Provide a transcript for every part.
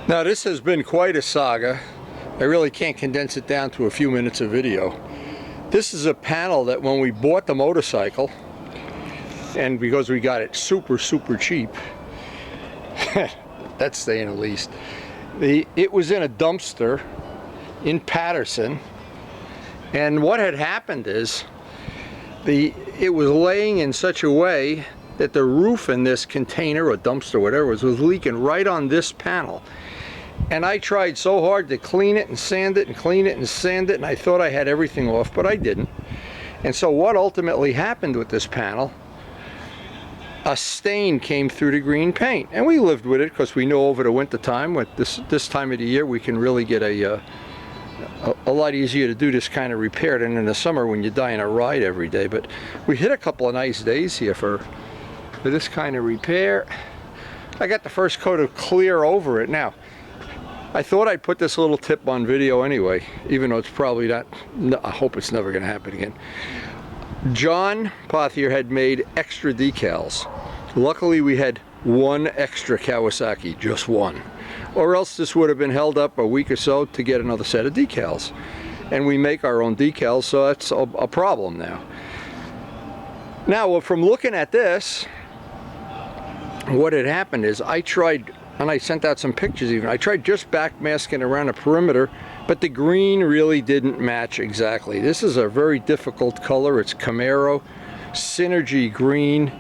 Now this has been quite a saga. I really can't condense it down to a few minutes of video. This is a panel that when we bought the motorcycle, and because we got it super cheap, that's saying the least, it was in a dumpster in Patterson, and what had happened is it was laying in such a way that the roof in this container or dumpster, whatever it was leaking right on this panel. And I tried so hard to clean it and sand it and clean it and sand it, and I thought I had everything off, but I didn't. And so what ultimately happened with this panel, a stain came through the green paint, and we lived with it because we know over the winter time, with this time of the year, we can really get a lot easier to do this kind of repair than in the summer when you die in a ride every day. But we hit a couple of nice days here for this kind of repair. I got the first coat of clear over it. Now, I thought I'd put this little tip on video anyway, even though it's probably not, I hope it's never going to happen again. John Pothier had made extra decals. Luckily we had one extra Kawasaki, just one. Or else this would have been held up a week or so to get another set of decals. And we make our own decals, so that's a problem now. Now, from looking at this, what had happened is I tried, and I sent out some pictures even, I tried just backmasking around the perimeter, but the green really didn't match exactly. This is a very difficult color. It's Camaro Synergy green.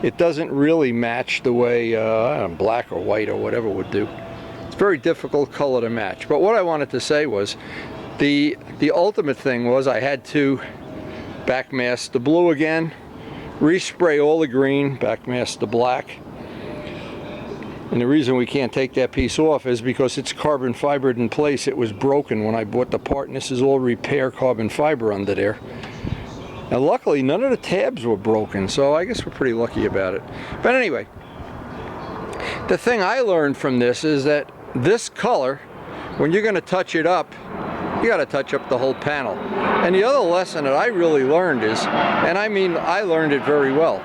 It doesn't really match the way black or white or whatever would do. It's a very difficult color to match. But what I wanted to say was, the ultimate thing was I had to backmask the blue again, respray all the green, backmask the black. And the reason we can't take that piece off is because it's carbon fibered in place. It was broken when I bought the part, and this is all repair carbon fiber under there. And luckily none of the tabs were broken, so I guess we're pretty lucky about it. But anyway, the thing I learned from this is that this color, when you're going to touch it up, you got to touch up the whole panel. And the other lesson that I really learned is, and I mean I learned it very well,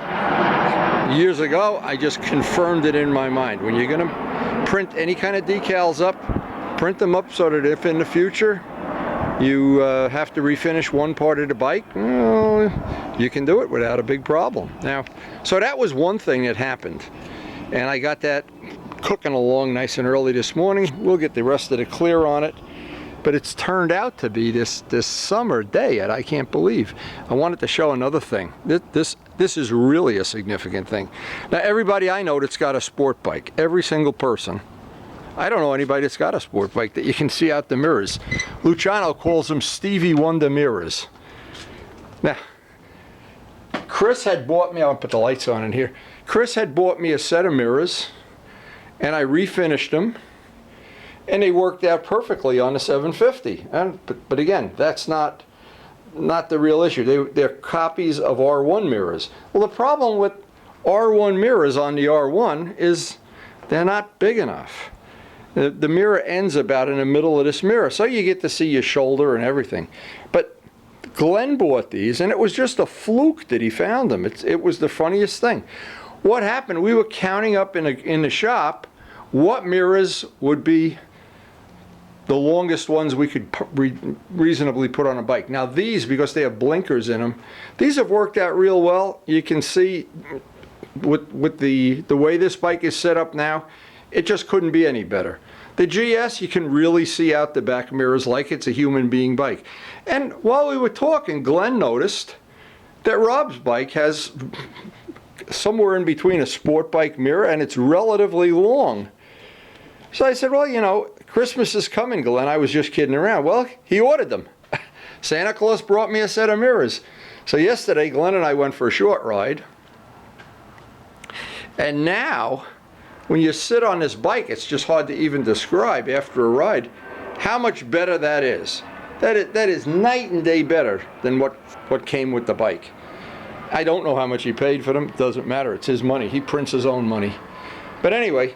years ago, I just confirmed it in my mind. When you're going to print any kind of decals up, print them up so that if in the future you have to refinish one part of the bike, well, you can do it without a big problem. Now, so that was one thing that happened, and I got that cooking along nice and early this morning. We'll get the rest of the clear on it. But it's turned out to be this summer day, and I can't believe. I wanted to show another thing. This is really a significant thing. Now, everybody I know that's got a sport bike, every single person, I don't know anybody that's got a sport bike that you can see out the mirrors. Luciano calls them Stevie Wonder mirrors. Now, Chris had bought me, I'll put the lights on in here. Chris had bought me a set of mirrors, and I refinished them. And they worked out perfectly on the 750. But again, that's not the real issue. They're copies of R1 mirrors. Well, the problem with R1 mirrors on the R1 is they're not big enough. The mirror ends about in the middle of this mirror, so you get to see your shoulder and everything. But Glenn bought these, and it was just a fluke that he found them. It was the funniest thing. What happened, we were counting up in the shop what mirrors would be the longest ones we could reasonably put on a bike. Now these, because they have blinkers in them, these have worked out real well. You can see with the way this bike is set up now, it just couldn't be any better. The GS, you can really see out the back mirrors like it's a human being bike. And while we were talking, Glenn noticed that Rob's bike has somewhere in between a sport bike mirror, and it's relatively long. So I said, well, you know, Christmas is coming, Glenn. I was just kidding around. Well, he ordered them. Santa Claus brought me a set of mirrors. So yesterday, Glenn and I went for a short ride. And now, when you sit on this bike, it's just hard to even describe after a ride how much better that is. That is night and day better than what came with the bike. I don't know how much he paid for them. It doesn't matter. It's his money. He prints his own money. But anyway,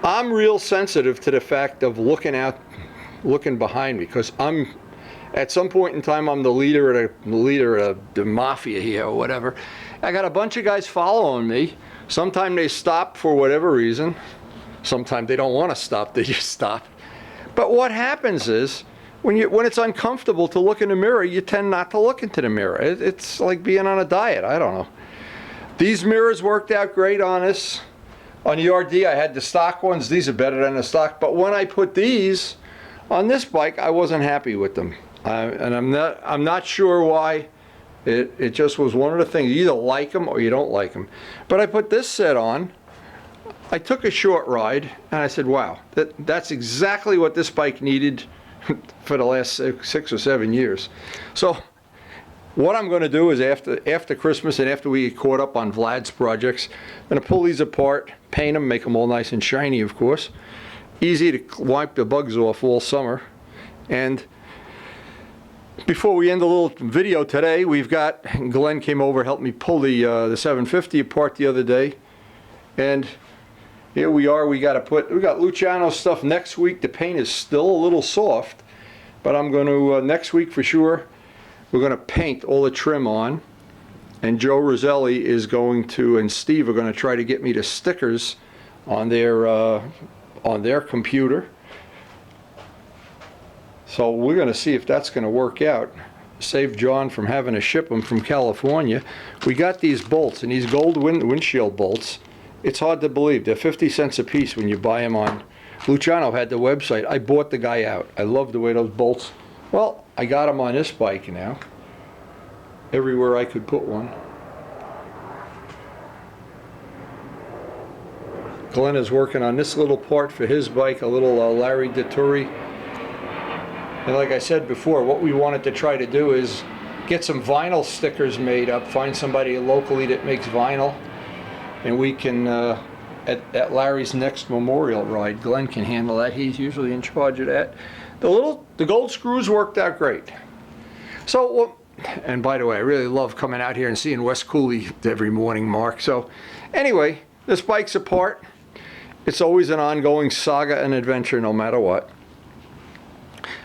I'm real sensitive to the fact of looking behind me, because at some point in time I'm the leader of the mafia here or whatever. I got a bunch of guys following me. Sometimes they stop for whatever reason. Sometimes they don't want to stop, they just stop. But what happens is, when it's uncomfortable to look in the mirror, you tend not to look into the mirror. It's like being on a diet, I don't know. These mirrors worked out great on us. On the RD, I had the stock ones. These are better than the stock. But when I put these on this bike, I wasn't happy with them. And I'm not sure why. It just was one of the things. You either like them or you don't like them. But I put this set on. I took a short ride, and I said, wow, that's exactly what this bike needed for the last 6 or 7 years. So what I'm going to do is after Christmas and after we get caught up on Vlad's projects, I'm going to pull these apart, paint them, make them all nice and shiny, of course. Easy to wipe the bugs off all summer. And before we end the little video today, Glenn came over, helped me pull the 750 apart the other day. And here we are. We got Luciano stuff next week. The paint is still a little soft, but I'm going to next week for sure. We're going to paint all the trim on, and Joe Roselli is going to, and Steve are going to try to get me the stickers on their computer. So we're going to see if that's going to work out. Save John from having to ship them from California. We got these bolts, and these gold windshield bolts. It's hard to believe. They're 50 cents a piece when you buy them on. Luciano had the website. I bought the guy out. I love the way those bolts. Well, I got them on this bike now. Everywhere I could put one. Glenn is working on this little part for his bike, a little Larry Dettori. And like I said before, what we wanted to try to do is get some vinyl stickers made up, find somebody locally that makes vinyl, and we can, at Larry's next memorial ride, Glenn can handle that. He's usually in charge of that. The gold screws worked out great. So, and by the way, I really love coming out here and seeing Wes Cooley every morning, Mark. So, anyway, this bike's apart. It's always an ongoing saga and adventure, no matter what.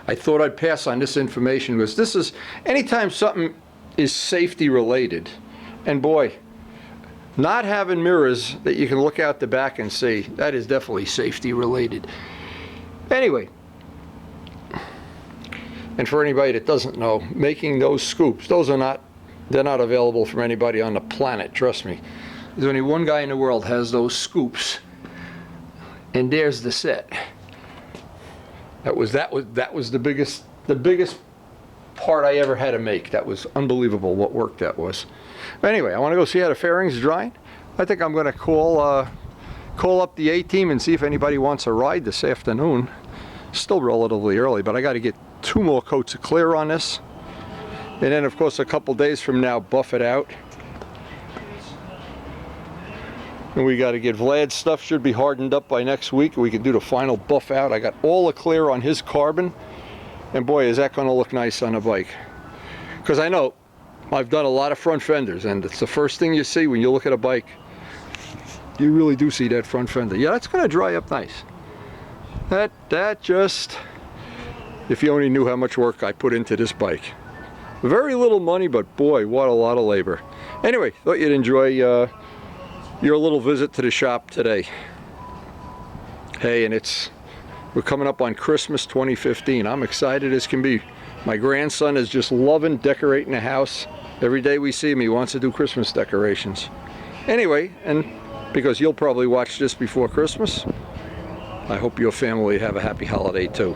I thought I'd pass on this information because this is, anytime something is safety related, and boy, not having mirrors that you can look out the back and see, that is definitely safety related. Anyway, and for anybody that doesn't know, making those scoops, they're not available from anybody on the planet, trust me. There's only one guy in the world has those scoops, and there's the set. That was the biggest part I ever had to make. That was unbelievable what work that was. But anyway, I want to go see how the fairing's drying. I think I'm going to call up the A-team and see if anybody wants a ride this afternoon. Still relatively early, but I got to get 2 more coats of clear on this, and then of course a couple days from now buff it out. And we got to get Vlad's stuff, should be hardened up by next week. We can do the final buff out. I got all the clear on his carbon, and boy, is that going to look nice on a bike. Because I know I've done a lot of front fenders, and it's the first thing you see when you look at a bike. You really do see that front fender. Yeah, that's going to dry up nice. That just, if you only knew how much work I put into this bike. Very little money, but boy, what a lot of labor. Anyway, thought you'd enjoy your little visit to the shop today. Hey, and we're coming up on Christmas 2015. I'm excited as can be. My grandson is just loving decorating the house. Every day we see him, he wants to do Christmas decorations. Anyway, and because you'll probably watch this before Christmas, I hope your family have a happy holiday too.